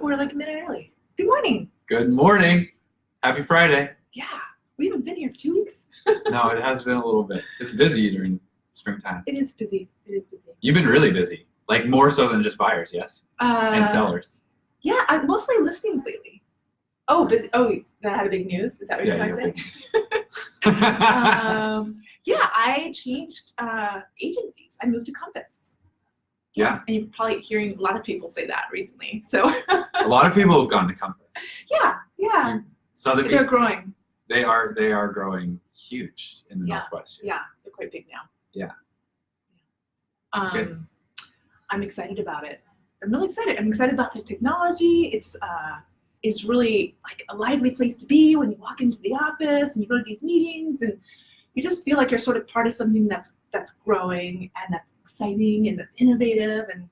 we're like a minute early. Good morning. Good morning. Happy Friday. Yeah, we haven't been here for 2 weeks. No, it has been a little bit. It's busy during springtime. It is busy. It is busy. You've been really busy, like more so than just buyers, yes? And sellers. Yeah, I'm mostly listings lately. Oh, busy. Oh, that had a big news. Is that what you're trying to say? Yeah, I changed agencies. I moved to Compass. Yeah. And you're probably hearing a lot of people say that recently. So A lot of people have gone to Compass. Yeah. Sotheby's, They're growing. They are growing huge in the Northwest. Yeah, they're quite big now. Yeah. I'm excited about it. I'm really excited. I'm excited about the technology. It's really like a lively place to be when you walk into the office and you go to these meetings, and you just feel like you're sort of part of something that's growing and that's exciting and that's innovative. And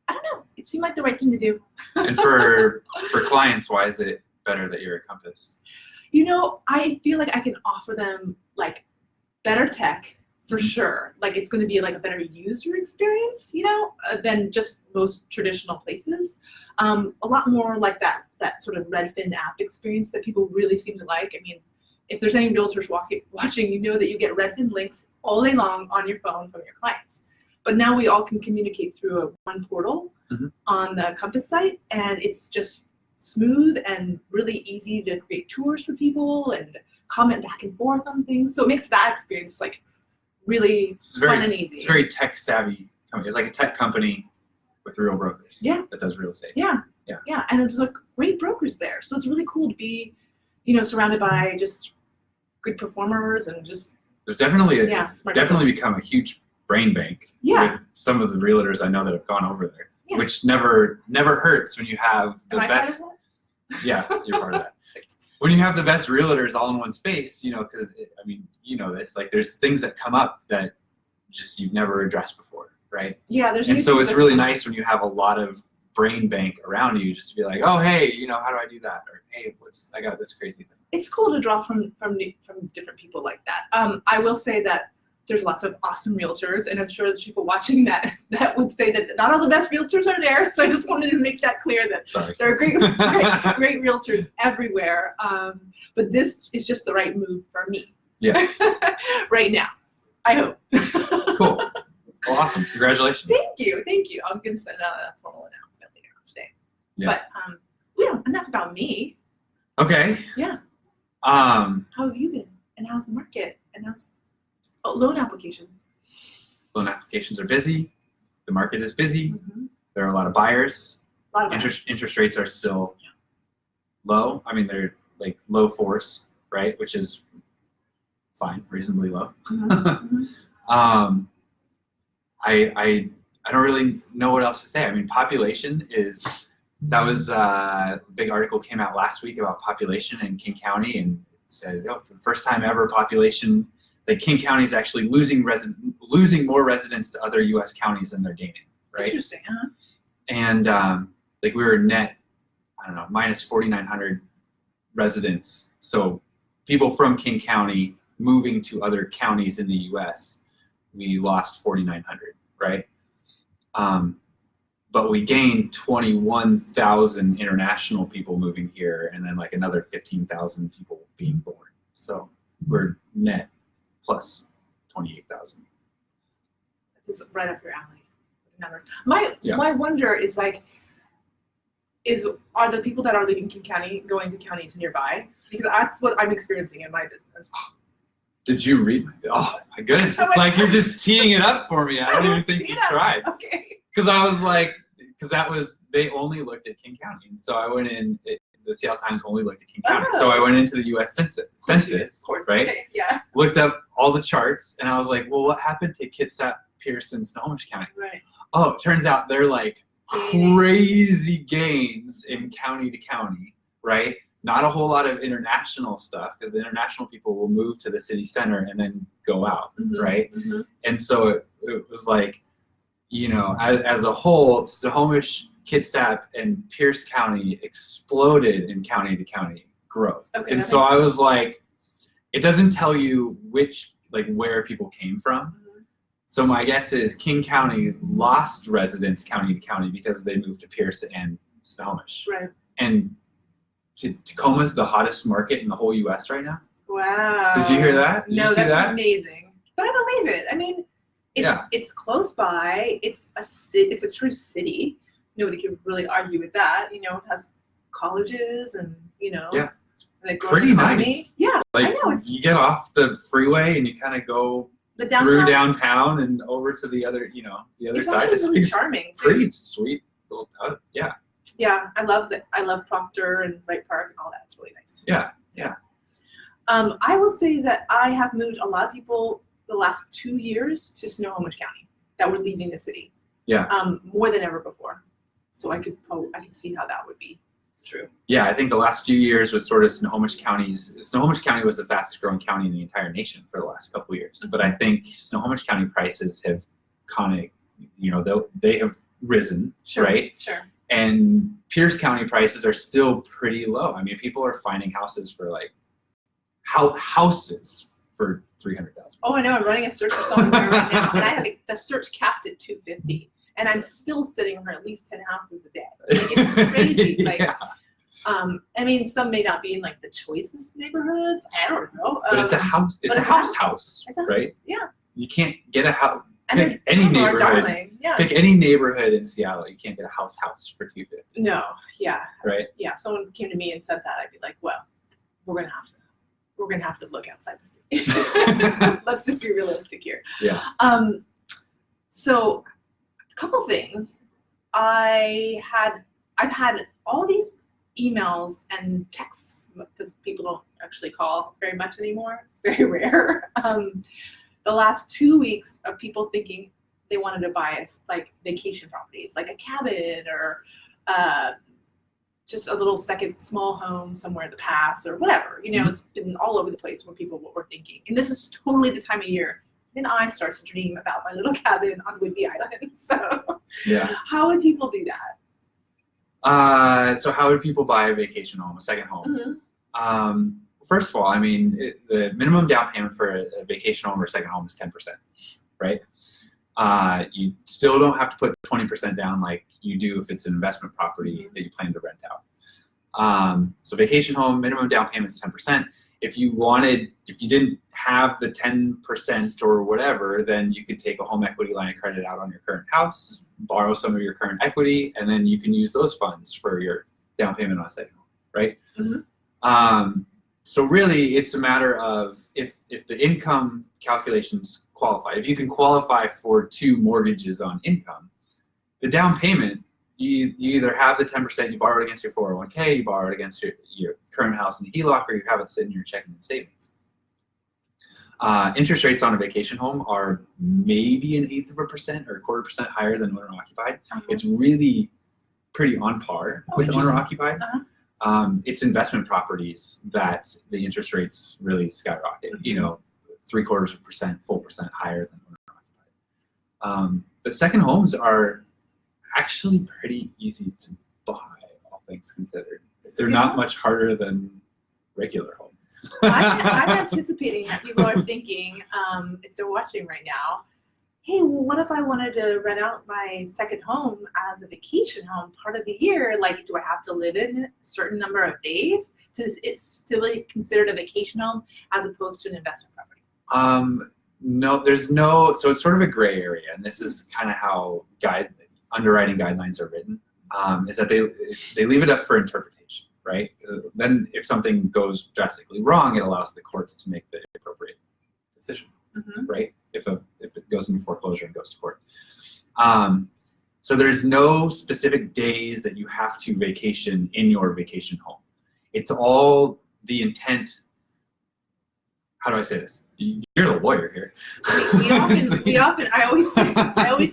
I don't know, it seemed like the right thing to do. And for clients, why is it better that you're at Compass? You know, I feel like I can offer them like better tech for sure. Like it's going to be like a better user experience, than just most traditional places. A lot more like that sort of Redfin app experience that people really seem to like. I mean, if there's any realtors watching, you know that you get Redfin links all day long on your phone from your clients. But now we all can communicate through one portal on the Compass site, and it's just smooth and really easy to create tours for people and comment back and forth on things. So it makes that experience like really fun and easy. It's very tech savvy company. It's like a tech company with real brokers. Yeah. That does real estate. Yeah. And there's like great brokers there. So it's really cool to be, surrounded by just good performers and just. There's definitely it's definitely become a huge brain bank. Yeah. With some of the realtors I know that have gone over there. Yeah. Which never hurts when you have the Am I best. part of Yeah, you're part of that. When you have the best realtors all in one space, because this, like there's things that come up that just you've never addressed before, right? Yeah, there's. And so it's really nice when you have a lot of brain bank around you, just to be like, oh hey, how do I do that? Or hey, I got this crazy thing. It's cool to draw from different people like that. I will say that there's lots of awesome realtors, and I'm sure there's people watching that would say that not all the best realtors are there. So I just wanted to make that clear that there are great realtors everywhere. But this is just the right move for me. Yeah. Right now, I hope. Cool. Well, awesome. Congratulations. Thank you. I'm going to send a formal announcement later on today. Yeah. But enough about me. Okay. Yeah. How have you been? And how's the market? And how's loan applications? Loan applications are busy. The market is busy. Mm-hmm. There are a lot of buyers. Interest rates are still low. I mean, they're like low 4s, right? Which is fine, reasonably low. Mm-hmm. I don't really know what else to say. I mean, population is. That was a big article came out last week about population in King County, and it said, for the first time ever, population. Like King County is actually losing more residents to other U.S. counties than they're gaining, right? Interesting, huh? And we were net, I don't know, minus 4,900 residents. So people from King County moving to other counties in the U.S., we lost 4,900, right? But we gained 21,000 international people moving here, and then like another 15,000 people being born. So we're net plus 28,000. This is right up your alley. Numbers. My wonder is are the people that are leaving King County going to counties nearby? Because that's what I'm experiencing in my business. Did you read? Oh my goodness! It's like you're just teeing it up for me. I don't even think you tried. Okay. Because I was like, they only looked at King County, and so I went in. The Seattle Times only looked at King County, so I went into the U.S. Census, of course, right? Okay, yeah. Looked up all the charts, and I was like, well, what happened to Kitsap, Pearson, Snohomish County? Right. Oh, it turns out they're like crazy gains in county to county, right? Not a whole lot of international stuff, because the international people will move to the city center and then go out, right? Mm-hmm. And so it was like, as a whole, Snohomish, Kitsap, and Pierce County exploded in county to county growth. Okay, and so I was like, it doesn't tell you where people came from. Mm-hmm. So my guess is King County lost residents county to county because they moved to Pierce and Snohomish. Right. And Tacoma's the hottest market in the whole U.S. right now. Wow. Did you hear that? Did you No, see that's that? amazing. But I believe it. I mean, it's close by. It's a true city. Nobody can really argue with that. You know, it has colleges and Yeah. and a growing Pretty economy. nice. Yeah, Like, I know. It's you get off the freeway and you kind of go the through downtown. downtown and over to the other, the other It's side. actually really It's charming too. pretty sweet little town. Yeah. Yeah, I love that. I love Proctor and Wright Park and all that. It's really nice. Yeah. I will say that I have moved a lot of people the last 2 years to Snohomish County that were leaving the city. Yeah. More than ever before. So I could see how that would be true. Yeah, I think the last few years was sort of Snohomish County was the fastest growing county in the entire nation for the last couple of years. But I think Snohomish County prices have kind of, they have risen, Sure. right? Sure. And Pierce County prices are still pretty low. I mean, people are finding houses for like houses for $300,000. Oh, I know. I'm running a search for somewhere right now, and I have the search capped at 250, and I'm still sitting on at least 10 houses a day. Like, it's crazy. Yeah. I mean, some may not be in like the choicest neighborhoods. I don't know. But it's a house. It's a house, It's a right? house. Yeah. You can't get a house. And Pick any some are neighborhood. darling. Yeah. Pick any neighborhood in Seattle. You can't get a house for $250, No. Yeah. right? Yeah. Someone came to me and said that, I'd be like, well, we're gonna have to look outside the city. Let's just be realistic here. Yeah. So a couple things. I've had all these emails and texts, because people don't actually call very much anymore. It's very rare. The last 2 weeks of people thinking they wanted to buy like vacation properties, like a cabin or just a little second small home somewhere in the pass or whatever. It's been all over the place where people were thinking. And this is totally the time of year when I start to dream about my little cabin on Whidbey Island. So Yeah. how would people do that? So how would people buy a vacation home, a second home? Mm-hmm. First of all, I mean, the minimum down payment for a vacation home or a second home is 10%, right? You still don't have to put 20% down like you do if it's an investment property that you plan to rent out. So vacation home, minimum down payment is 10%. If you didn't have the 10% or whatever, then you could take a home equity line of credit out on your current house, borrow some of your current equity, and then you can use those funds for your down payment on a second home, right? Mm-hmm. So really, it's a matter of if the income calculations qualify. If you can qualify for 2 mortgages on income, the down payment, you either have the 10% you borrowed against your 401k, you borrowed against your current house in a HELOC, or you have it sitting in your checking and savings. Interest rates on a vacation home are maybe 1/8% or 1/4% higher than owner occupied. Uh-huh. It's really pretty on par with owner occupied. Uh-huh. It's investment properties that the interest rates really skyrocket. 0.75%, full percent higher than owner occupied. But second homes are actually pretty easy to buy, all things considered. They're not much harder than regular homes. I'm anticipating that people are thinking, if they're watching right now, hey, well, what if I wanted to rent out my second home as a vacation home part of the year? Like, do I have to live in a certain number of days? It's still considered a vacation home as opposed to an investment property? No, there's no, so it's sort of a gray area, and this is kind of how underwriting guidelines are written, is that they leave it up for interpretation, right? Then if something goes drastically wrong, it allows the courts to make the appropriate decision, right? If it goes into foreclosure and goes to court. So there's no specific days that you have to vacation in your vacation home. It's all the intent. How do I say this? You're the lawyer here. I always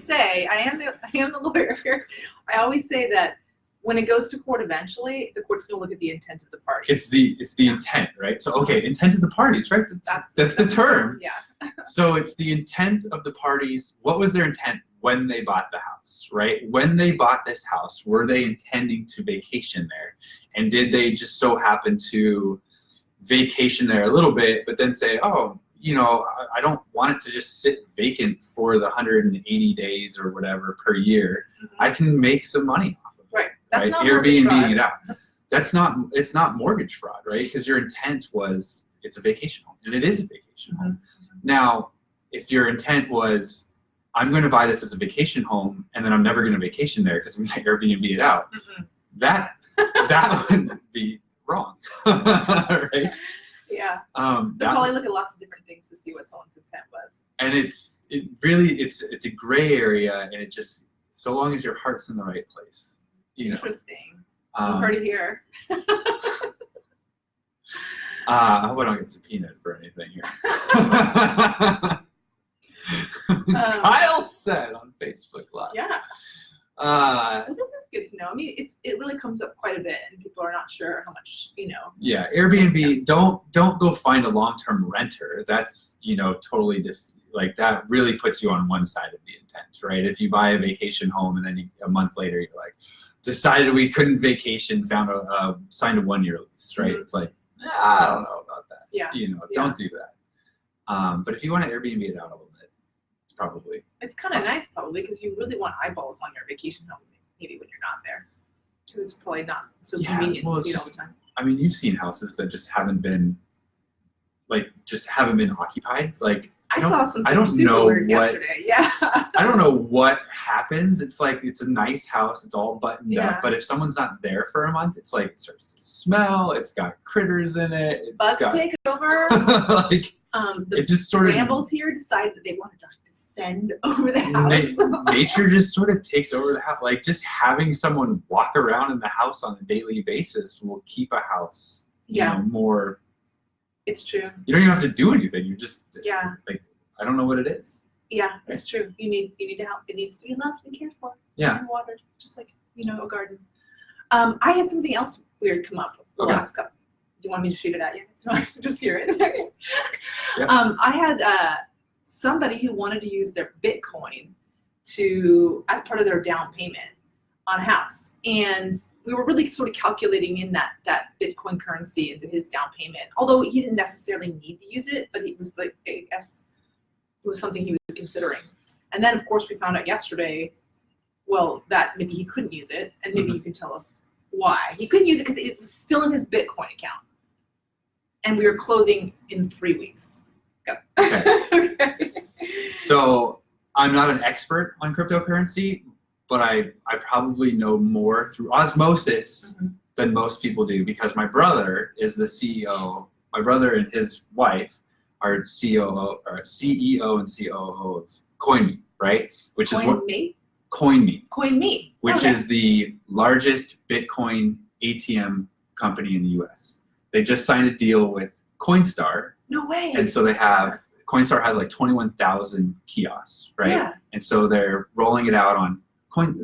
say, I am the lawyer here. I always say that when it goes to court eventually, the court's going to look at the intent of the parties. It's the intent, right? So, okay, intent of the parties, right? That's the term. Yeah. So it's the intent of the parties. What was their intent when they bought the house, right? When they bought this house, were they intending to vacation there? And did they just so happen to vacation there a little bit, but then say, oh, I don't want it to just sit vacant for the 180 days or whatever per year. I can make some money off of it, Right. That's right? not mortgage Airbnb fraud. it out. It's not mortgage fraud, right? Because your intent was it's a vacation home, and it is a vacation home. Now, if your intent was I'm going to buy this as a vacation home, and then I'm never going to vacation there because I'm going to Airbnb it out, that would be wrong, right? Yeah. That, They'll probably look at lots of different things to see what someone's intent was. and it's a gray area, and it just so long as your heart's in the right place, you know. Interesting. You heard it here. I hope I don't get subpoenaed for anything here. Kyle said on Facebook Live. Yeah. Well, this is good to know. I mean, it really comes up quite a bit, and people are not sure how much, you know. Yeah, Airbnb. Don't go find a long-term renter. That's totally like that really puts you on one side of the intent, right? If you buy a vacation home and then a month later you're like, decided we couldn't vacation, signed a 1-year lease, right? It's like, I don't know about that. Yeah. Don't do that. But if you want to Airbnb it out a little bit, it's probably. It's kind of nice, probably, because you really want eyeballs on your vacation home, maybe when you're not there, because it's probably not so convenient to see it all the time. I mean, you've seen houses that just haven't been occupied. Like I saw something I don't super know weird what, yesterday. Yeah. I don't know what happens. It's like it's a nice house. It's all buttoned up. But if someone's not there for a month, it's like it starts to smell. It's got critters in it. Bugs take over. Like the it just sort of brambles here decided that they wanted to descend over the house. Nature just sort of takes over the house. Like just having someone walk around in the house on a daily basis will keep a house more. It's true. You don't even have to do anything. You just like I don't know what it is. Yeah, it's true. You need to help. It needs to be loved and cared for. Yeah. And watered, just like a garden. I had something else weird come up the last couple. Do you want me to shoot it at you? Just hear it. Yep. I had somebody who wanted to use their Bitcoin as part of their down payment on a house, and we were really sort of calculating in that Bitcoin currency into his down payment. Although he didn't necessarily need to use it, but he was like, I guess it was something he was considering. And then of course we found out yesterday, well, that maybe he couldn't use it, and maybe you can tell us why he couldn't use it, because it was still in his Bitcoin account, and we were closing in 3 weeks. Go. Okay. So I'm not an expert on cryptocurrency, but I probably know more through osmosis than most people do, because my brother is the CEO. My brother and his wife are CEO and COO of CoinMe, right? Which is what CoinMe, which is the largest Bitcoin ATM company in the U.S. They just signed a deal with Coinstar. No way. And so Coinstar has like 21,000 kiosks, right? Yeah. And so they're rolling it out on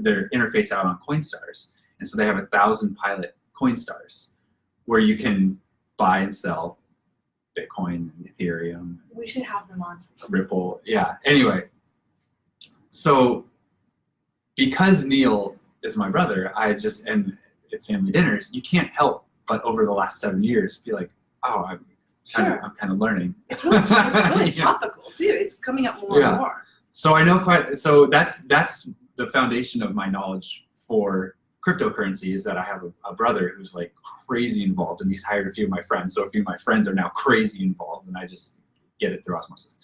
their interface out on Coinstars. And so they have 1,000 pilot Coinstars where you can buy and sell Bitcoin, Ethereum. We should have them on. Ripple. Yeah. Anyway, so because Neil is my brother, and at family dinners, you can't help but over the last 7 years be like, oh, I'm kind of learning. It's really topical too. It's coming up more and more. So I know so that's the foundation of my knowledge for cryptocurrency, is that I have a brother who's like crazy involved, and he's hired a few of my friends. So a few of my friends are now crazy involved, and I just get it through osmosis.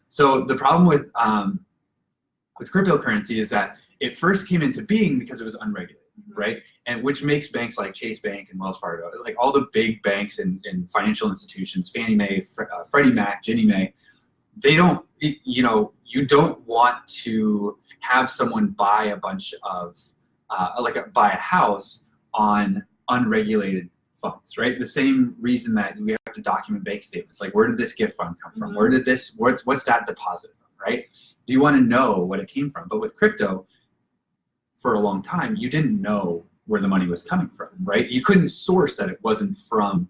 So the problem with cryptocurrency is that it first came into being because it was unregulated, right? And which makes banks like Chase Bank and Wells Fargo, like all the big banks and financial institutions, Fannie Mae, Freddie Mac, Ginnie Mae, they don't, you don't want to have someone buy a bunch of, buy a house on unregulated funds, right? The same reason that we have to document bank statements, like where did this gift fund come from? Where did what's that deposit from, right? You want to know what it came from. But with crypto, for a long time, you didn't know where the money was coming from, right? You couldn't source that it wasn't from,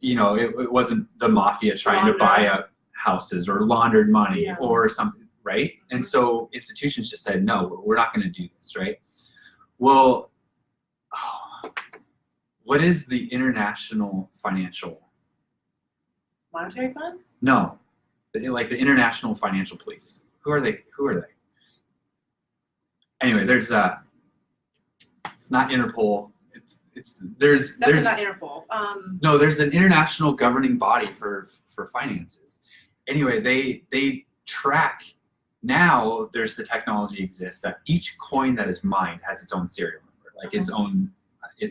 it wasn't the mafia trying to buy up houses or laundered money or something, right? And so institutions just said, no, we're not going to do this, right? Well, what is the International Financial? Monetary Fund? No, like the International Financial Police. Who are they? Anyway, there's it's not Interpol. Definitely not Interpol. No, there's an international governing body for finances. Anyway, they track. Now there's the technology exists that each coin that is mined has its own serial number, like its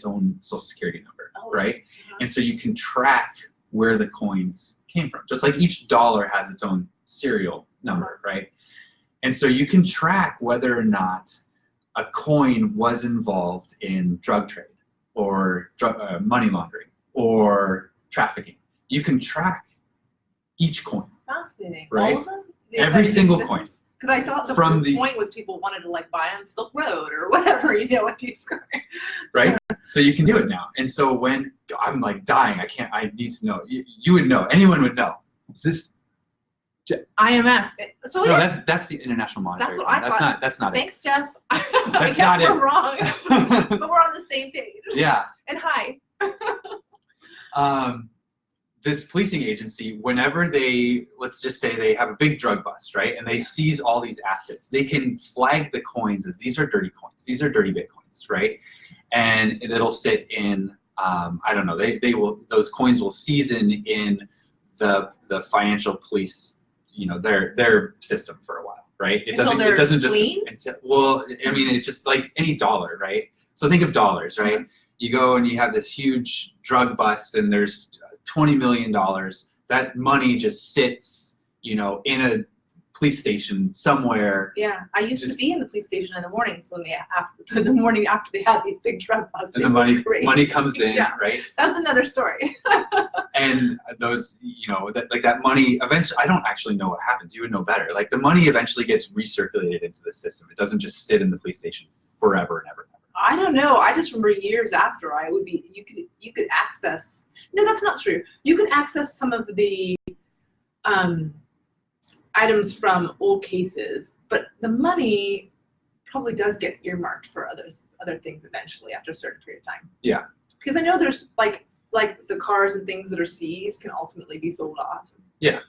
own social security number, right? Uh-huh. And so you can track where the coins came from, just like each dollar has its own serial number, right? And so you can track whether or not a coin was involved in drug trade or money laundering or trafficking. You can track each coin. Fascinating. Right? All of them? Every single coin. Because I thought the From whole point was people wanted to like buy on Silk Road or whatever, you know, what these Right? So you can do it now. And so when I'm like dying, I need to know. You would know. Anyone would know. Is this? IMF. So No, yeah, that's the International Monetary That's what Fund. I thought. That's not thanks, Jeff. That's I not guess it. we're wrong, but we're on the same page. Yeah. And hi. This policing agency, whenever they, let's just say they have a big drug bust, right? And they seize all these assets, they can flag the coins as these are dirty coins. These are dirty Bitcoins, right? And it'll sit in, I don't know, those coins will season in the financial police, you know, their system for a while, right? It Until they're doesn't clean? Well, I mean, it's just like any dollar, right? So think of dollars, right? Mhm. You go and you have this huge drug bust and there's $20 million. That money just sits, you know, in a police station somewhere. Yeah, I used to be in the police station in the mornings when the morning after they had these big drug busts. And It the was great. money comes in, Yeah. right? That's another story. And those, you know, that money eventually, I don't actually know what happens. You would know better. Like the money eventually gets recirculated into the system. It doesn't just sit in the police station forever and ever. I don't know. I just remember years after you could access. No, that's not true. You could access some of the items from old cases, but the money probably does get earmarked for other things eventually after a certain period of time. Yeah. Because I know there's like the cars and things that are seized can ultimately be sold off. Yeah.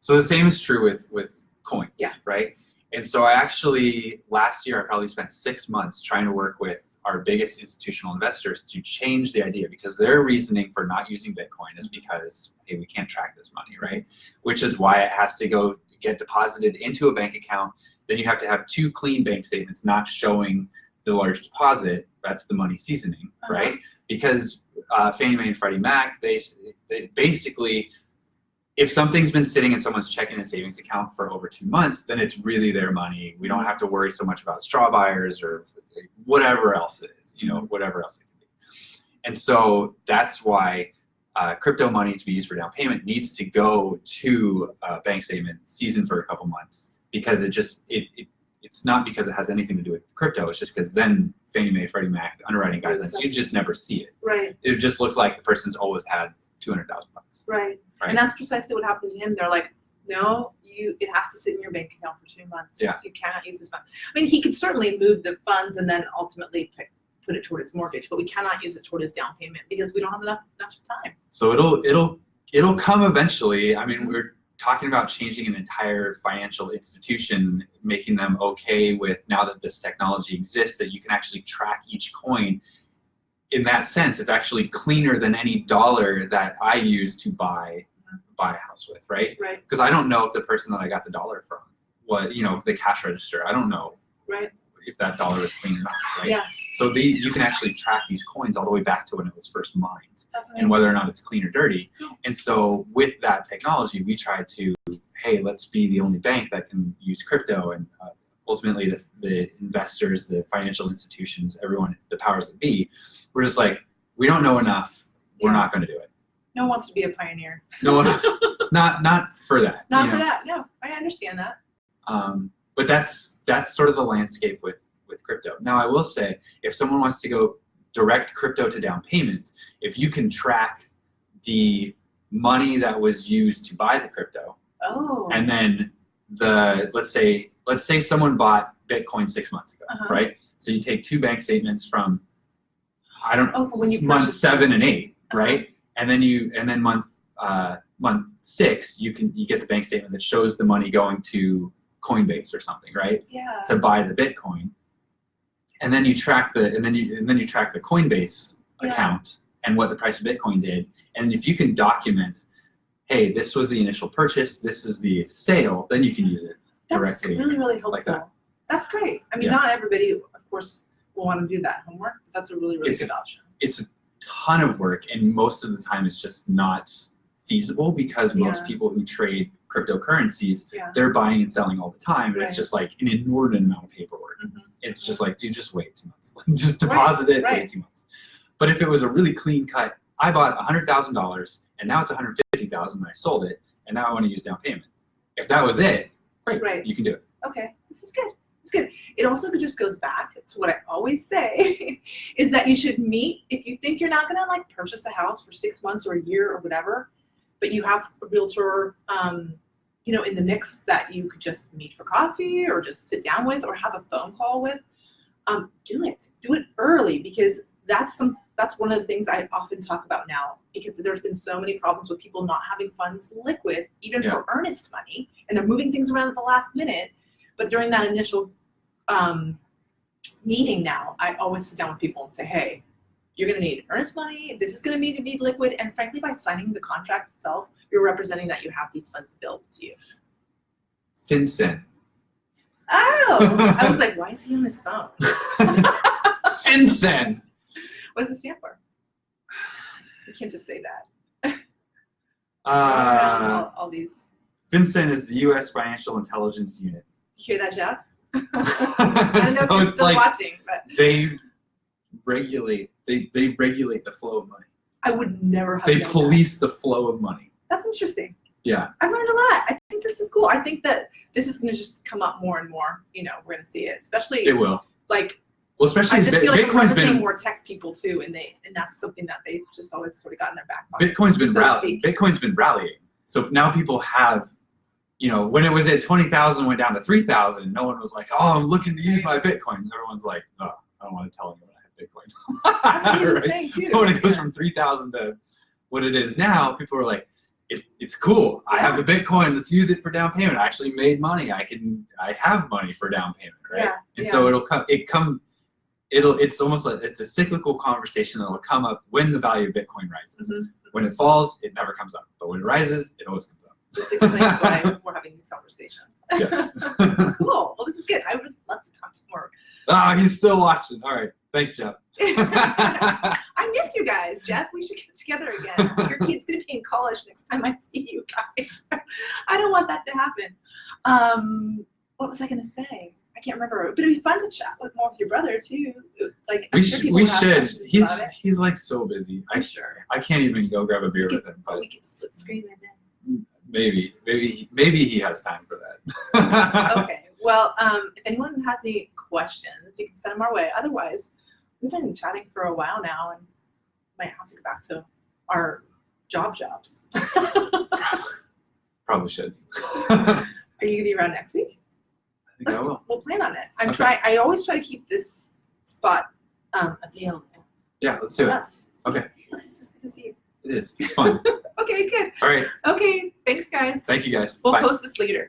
So the same is true with coins, Yeah. right? And so I actually, last year, I probably spent 6 months trying to work with our biggest institutional investors to change the idea, because their reasoning for not using Bitcoin is because, hey, we can't track this money, right? Which is why it has to go get deposited into a bank account. Then you have to have 2 clean bank statements not showing the large deposit. That's the money seasoning, right? Because Fannie Mae and Freddie Mac, they basically, if something's been sitting in someone's checking and savings account for over 2 months, then it's really their money. We don't have to worry so much about straw buyers or whatever else it is, you know, whatever else it can be. And so that's why crypto money to be used for down payment needs to go to a bank statement seasoned for a couple months, because it's not because it has anything to do with crypto. It's just because then Fannie Mae, Freddie Mac, the underwriting guidelines, you just never see it. Right. It would just look like the person's always had $200,000. Right. Right. And that's precisely what happened to him. They're like, no, it has to sit in your bank account for 2 months. Yeah. So you cannot use this fund. I mean, he could certainly move the funds and then ultimately put it toward his mortgage, but we cannot use it toward his down payment because we don't have enough time. So it'll come eventually. I mean, we're talking about changing an entire financial institution, making them okay with, now that this technology exists, that you can actually track each coin. In that sense, it's actually cleaner than any dollar that I use to buy a house with, right? Right. Because I don't know if the person that I got the dollar from, the cash register, I don't know Right. if that dollar was clean or not, right? Yeah. So you can actually track these coins all the way back to when it was first mined, That's and whether or not it's clean or dirty. Cool. And so with that technology, we tried to, hey, let's be the only bank that can use crypto, and ultimately the investors, the financial institutions, everyone, the powers that be, we're just like, we don't know enough. We're not going to do it. No one wants to be a pioneer. No one, not for that. Not you for know? that. No, I understand that. But that's sort of the landscape with crypto. Now, I will say, if someone wants to go direct crypto to down payment, if you can track the money that was used to buy the crypto, Oh. and then let's say someone bought Bitcoin 6 months ago, right? So you take 2 bank statements from, I don't know, for when you month purchased 7 and 8, right? And then month 6, you get the bank statement that shows the money going to Coinbase or something, right? Yeah. To buy the Bitcoin. and then you track the Coinbase Yeah. account and what the price of Bitcoin did. And if you can document, hey, this was the initial purchase, this is the sale, then you can use it That's directly. really, really helpful. like that. That's great. I mean, Yeah. not everybody, of course, will want to do that homework, but that's a really, really It's- good option. It's a ton of work, and most of the time it's just not feasible because most Yeah. people who trade cryptocurrencies, Yeah. they're buying and selling all the time, and Right. it's just like an inordinate amount of paperwork. Mhm. It's just like, dude, just wait 2 months. Just deposit it, right. wait 2 months. But if it was a really clean cut, I bought $100,000 and now it's $150,000 and I sold it, and now I want to use down payment. If that was it, great, Right. you can do it. Okay, this is good. It's good. It also just goes back to what I always say, is that you should meet, if you think you're not gonna like purchase a house for 6 months or a year or whatever, but you have a realtor, in the mix that you could just meet for coffee or just sit down with or have a phone call with, do it. Do it early, because that's one of the things I often talk about now, because there's been so many problems with people not having funds liquid, even for earnest money, and they're moving things around at the last minute. But during that initial meeting now, I always sit down with people and say, hey, you're going to need earnest money. This is going to need to be liquid. And frankly, by signing the contract itself, you're representing that you have these funds available to you. FinCEN. Oh, I was like, why is he on his phone? FinCEN. What does it stand for? You can't just say that. All these. FinCEN is the U.S. Financial Intelligence Unit. You hear that, Jeff? I don't know So if you're it's still like watching, but they regulate the flow of money. I would never have They known police the flow of money. that. That's interesting. Yeah. I've learned a lot. I think this is cool. I think that this is going to just come up more and more. We're going to see it, especially It will. like, Well, especially I just feel like I'm Bitcoin's representing been more tech people too, and that's something that they've just always sort of got in their back pocket. Bitcoin's been so to rallying. speak. Bitcoin's been rallying. So now people have, when it was at 20,000, went down to 3,000. No one was like, "Oh, I'm looking to use my Bitcoin." Everyone's like, "Oh, I don't want to tell anyone I have Bitcoin." That's what he was Right? saying too. When it goes from 3,000 to what it is now, people are like, "It's cool. I have the Bitcoin. Let's use it for down payment. I actually made money. I have money for down payment, right?" Yeah, And yeah. so it's almost like it's a cyclical conversation that will come up when the value of Bitcoin rises. Mhm. When it falls, it never comes up. But when it rises, it always comes up. This explains why we're having these conversations. Yes. Cool. Well, this is good. I would love to talk to more. He's still watching. All right. Thanks, Jeff. I miss you guys, Jeff. We should get together again. Your kid's gonna be in college next time I see you guys. I don't want that to happen. What was I gonna say? I can't remember. But it'd be fun to chat more with your brother too. Like I'm sure people we have should. questions about it. He's like so busy. I'm sure. I can't even go grab a beer with him. But We could split screen and then. maybe he has time for that. Okay. Well, if anyone has any questions, you can send them our way. Otherwise, we've been chatting for a while now, and might have to go back to our jobs. Probably should. Are you gonna be around next week? I think I will. We'll plan on it. Okay. I always try to keep this spot available Yeah, let's do for it. us. Okay. It's just good to see you. It is. It's fun. Okay, good. All right. Okay, thanks, guys. Thank you guys. We'll Bye. post this later.